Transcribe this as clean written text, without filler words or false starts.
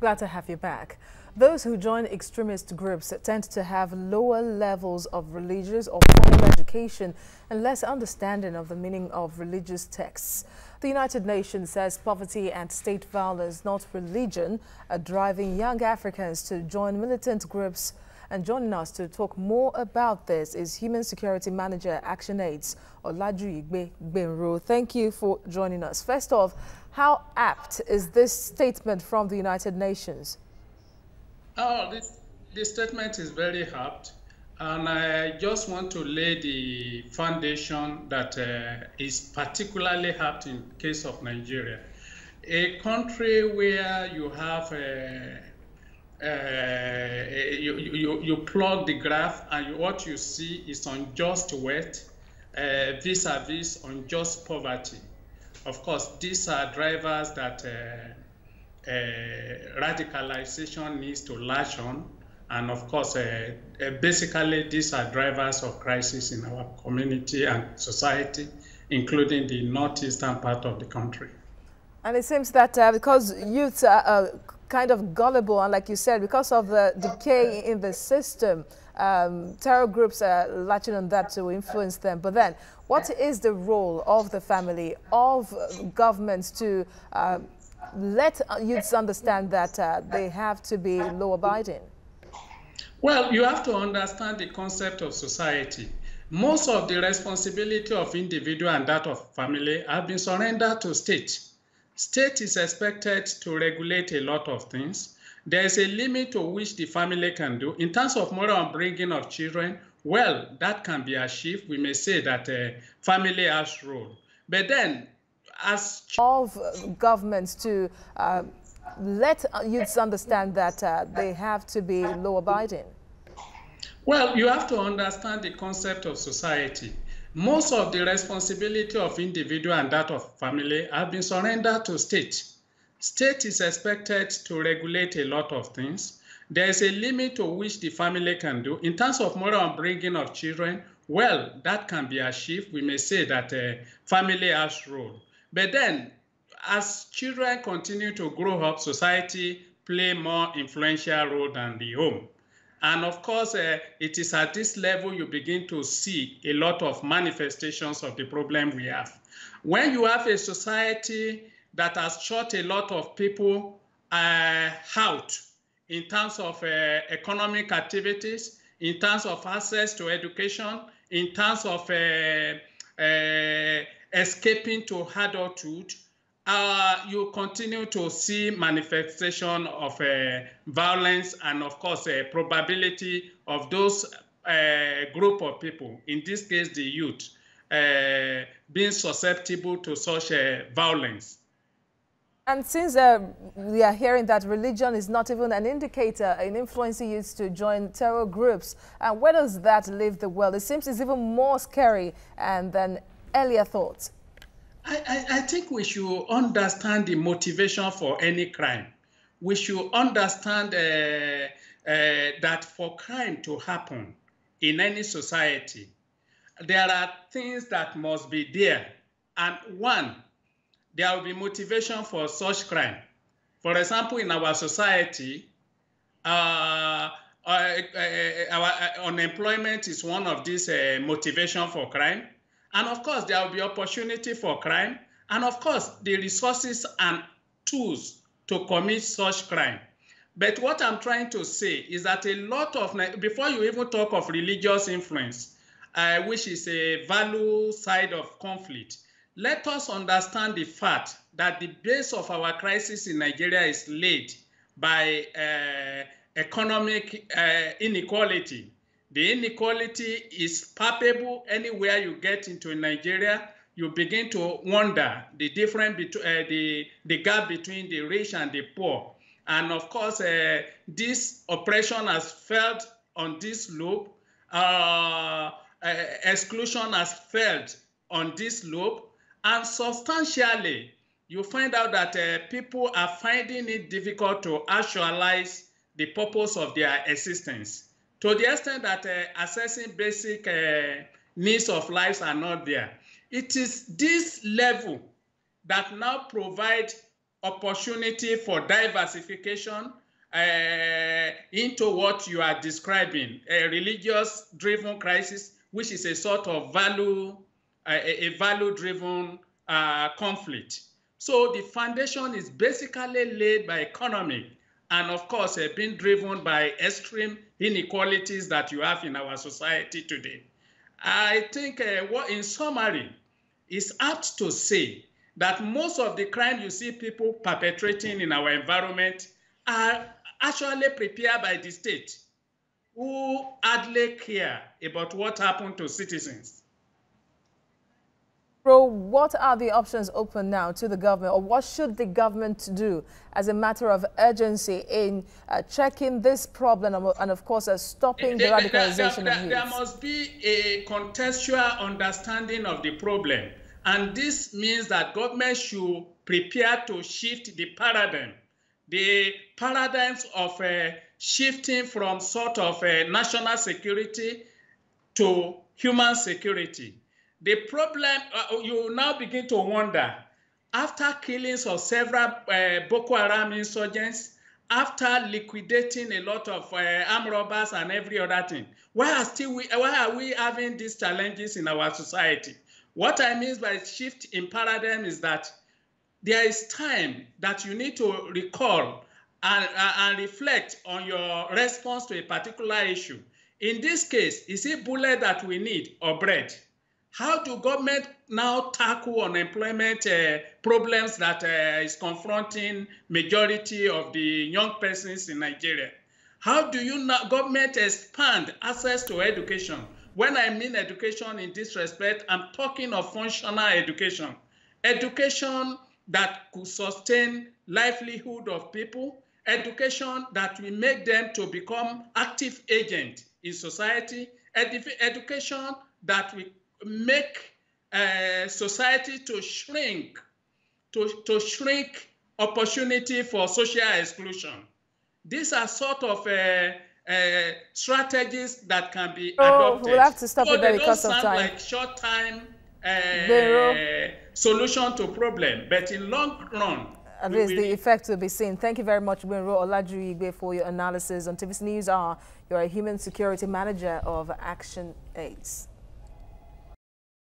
Glad to have you back. Those who join extremist groups tend to have lower levels of religious or formal education and less understanding of the meaning of religious texts. The United Nations says poverty and state violence, not religion, are driving young Africans to join militant groups. And joining us to talk more about this is Human Security Manager ActionAid's Olajuyigbe Gbenro. Thank you for joining us. First off, how apt is this statement from the United Nations? Oh, this statement is very apt, and I just want to lay the foundation that is particularly apt in case of Nigeria, a country where you have you plug the graph and what you see is unjust wealth vis-a-vis unjust poverty. Of course, these are drivers that radicalization needs to latch on, and of course, basically these are drivers of crisis in our community and society, including the northeastern part of the country. And it seems that because youths are kind of gullible, and like you said, because of the decay in the system, terror groups are latching on that to influence them. But then, what is the role of the family, of governments to let youths understand that they have to be law-abiding? Well, you have to understand the concept of society. Most of the responsibility of individual and that of family have been surrendered to state. State is expected to regulate a lot of things. There is a limit to which the family can do. In terms of moral upbringing of children, well, that can be achieved. We may say that family has role. But then, as of governments to let youths understand that they have to be law-abiding? Well, you have to understand the concept of society. Most of the responsibility of individual and that of family have been surrendered to state. State is expected to regulate a lot of things. There is a limit to which the family can do. In terms of moral upbringing of children, well, that can be achieved. We may say that family has role. But then, as children continue to grow up, society play more influential role than the home. And of course, it is at this level you begin to see a lot of manifestations of the problem we have. When you have a society that has shut a lot of people out in terms of economic activities, in terms of access to education, in terms of escaping to adulthood, you continue to see manifestation of violence and, of course, probability of those group of people, in this case, the youth, being susceptible to such violence. And since we are hearing that religion is not even an indicator in influencing youth to join terror groups, where does that leave the world? It seems it's even more scary than earlier thoughts. I think we should understand the motivation for any crime. We should understand that for crime to happen in any society, there are things that must be there. And one, there will be motivation for such crime. For example, in our society, our unemployment is one of these motivation for crime. And of course, there will be opportunity for crime. And of course, the resources and tools to commit such crime. But what I'm trying to say is that a lot of, before you even talk of religious influence, which is a value side of conflict, let us understand the fact that the base of our crisis in Nigeria is laid by economic inequality. The inequality is palpable anywhere you get into Nigeria. You begin to wonder the difference between the gap between the rich and the poor. And of course, this oppression has felt on this loop. Exclusion has felt on this loop. And substantially, you find out that people are finding it difficult to actualize the purpose of their existence, to the extent that accessing basic needs of life are not there. It is this level that now provides opportunity for diversification into what you are describing, a religious-driven crisis, which is a sort of value-driven conflict. So the foundation is basically laid by economic and, of course, being driven by extreme inequalities that you have in our society today. I think, in summary, it's apt to say that most of the crime you see people perpetrating in our environment are actually prepared by the state, who hardly care about what happened to citizens. Bro, what are the options open now to the government, or what should the government do as a matter of urgency in checking this problem and, of course, stopping the radicalization of youth? There must be a contextual understanding of the problem, and this means that government should prepare to shift the paradigms of shifting from sort of national security to human security. The problem, you now begin to wonder, after killings of several Boko Haram insurgents, after liquidating a lot of armed robbers and every other thing, why are we having these challenges in our society? What I mean by shift in paradigm is that there is time that you need to recall and reflect on your response to a particular issue. In this case, is it bullet that we need or bread? How do government now tackle unemployment problems that is confronting majority of the young persons in Nigeria? How do you now government expand access to education? When I mean education in this respect, I'm talking of functional education. Education that could sustain livelihood of people, education that will make them to become active agents in society, education that will make society to shrink opportunity for social exclusion. These are sort of strategies that can be adopted. We'll have to stop it there because of time. Like short-time solution to problem, but in long run, at least the effect will be seen. Thank you very much, Gbenro Olajuyigbe, for your analysis on TVC News. You're a human security manager of Action Aids.